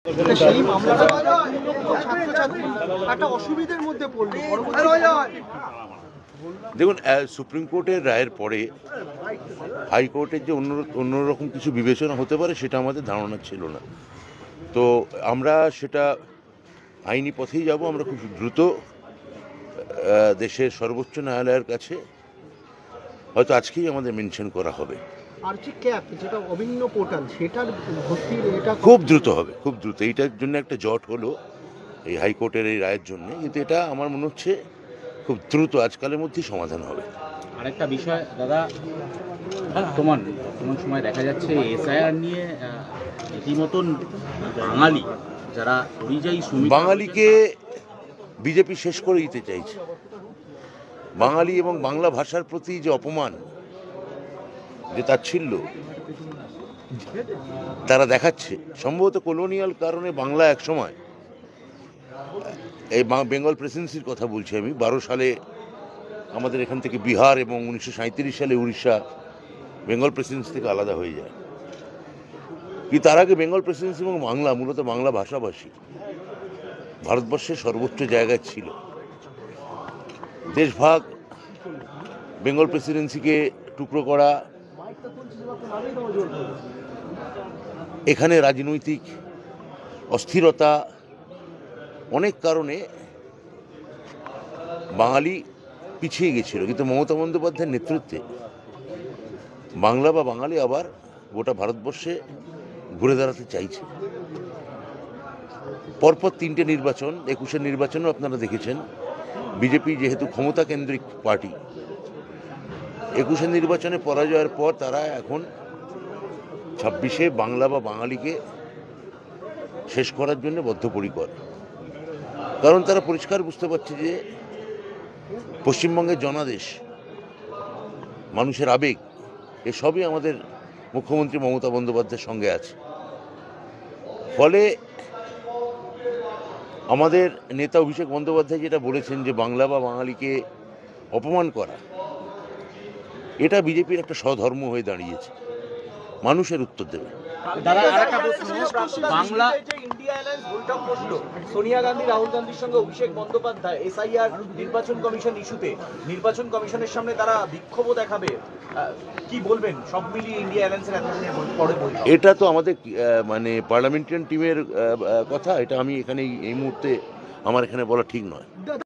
সেই মামলাটা ছাত্রছাত্রী একটা অসুবিধার মধ্যে পড়ল। দেখুন, সুপ্রিম কোর্টের রায়ের পরে হাইকোর্টের যে অন্যরকম কিছু বিবেচনা হতে পারে সেটা আমাদের ধারণা ছিল না। তো আমরা সেটা আইনি পথেই যাব। আমরা খুব দ্রুত দেশের সর্বোচ্চ ন্যায়ালয়ের কাছে হয়তো আজকেই আমাদের মেনশন করা হবে। আর যে ক্যাপ, যেটা অভিন্ন পোর্টাল, সেটার ভর্তির এটা খুব দ্রুত হবে, খুব দ্রুত। এইটার জন্য একটা জট হলো এই হাইকোর্টের এই রায়ের জন্য, কিন্তু এটা আমার মনে হচ্ছে খুব দ্রুত আজকালের মধ্যেই সমাধান হবে। আরেকটা বিষয় দাদা, বর্তমান সময় দেখা যাচ্ছে এসআইআর নিয়ে রীতিমতন বাঙালি যারা পরিযায়ী শ্রমিক, বাঙালিকে বিজেপি শেষ করে দিতে চাইছে। বাঙালি এবং বাংলা ভাষার প্রতি যে অপমান, যে তাচ্ছিল্য তারা দেখাচ্ছে, সম্ভবত কলোনিয়াল কারণে বাংলা একসময়, এই বেঙ্গল প্রেসিডেন্সির কথা বলছি আমি, 12 সালে আমাদের এখান থেকে বিহার এবং 1937 সালে উড়িষ্যা বেঙ্গল প্রেসিডেন্সি থেকে আলাদা হয়ে যায়। কিন্তু তার আগে বেঙ্গল প্রেসিডেন্সি এবং বাংলা, মূলত বাংলা ভাষাভাষী ভারতবর্ষের সর্বোচ্চ জায়গায় ছিল। দেশভাগ, বেঙ্গল প্রেসিডেন্সিকে টুকরো করা, এখানে রাজনৈতিক অস্থিরতা, অনেক কারণে বাঙালি পিছিয়ে গেছিল। কিন্তু মমতা বন্দ্যোপাধ্যায়ের নেতৃত্বে বাংলা বা বাঙালি আবার গোটা ভারতবর্ষে ঘুরে দাঁড়াতে চাইছে। পরপর 3টে নির্বাচন, 21-এর নির্বাচনও আপনারা দেখেছেন। বিজেপি যেহেতু ক্ষমতা কেন্দ্রিক পার্টি, 21-এর নির্বাচনে পরাজয়ের পর তারা এখন 26-এ বাংলা বা বাঙালিকে শেষ করার জন্য বদ্ধপরিকর। কারণ তারা পরিষ্কার বুঝতে পারছে যে পশ্চিমবঙ্গের জনাদেশ, মানুষের আবেগ, এসবই আমাদের মুখ্যমন্ত্রী মমতা বন্দ্যোপাধ্যায়ের সঙ্গে আছে। ফলে আমাদের নেতা অভিষেক বন্দ্যোপাধ্যায় যেটা বলেছেন যে বাংলা বা বাঙালিকে অপমান করা, এটা বিজেপির একটা স্বধর্ম হয়ে দাঁড়িয়েছে। মানুষের উত্তর দেবে। দাদা আরেকটা প্রশ্ন, বাংলা ইন্ডিয়া অ্যালায়েন্স বৈঠক বসলো, সোনিয়া গান্ধী, রাহুল গান্ধীর সঙ্গে অভিষেক বন্দ্যোপাধ্যায় এসআইআর নির্বাচন কমিশন ইস্যুতে নির্বাচন কমিশনের সামনে তারা বিক্ষোভও দেখাবে। কি বলবেন সব মিলিয়ে ইন্ডিয়া অ্যালায়েন্সের এতদিনের পরে বৈঠক? এটা তো আমাদের মানে পার্লামেন্টারিয়ান টিমের কথা। এটা আমি এখানে এই মুহূর্তে আমার এখানে বলা ঠিক নয়।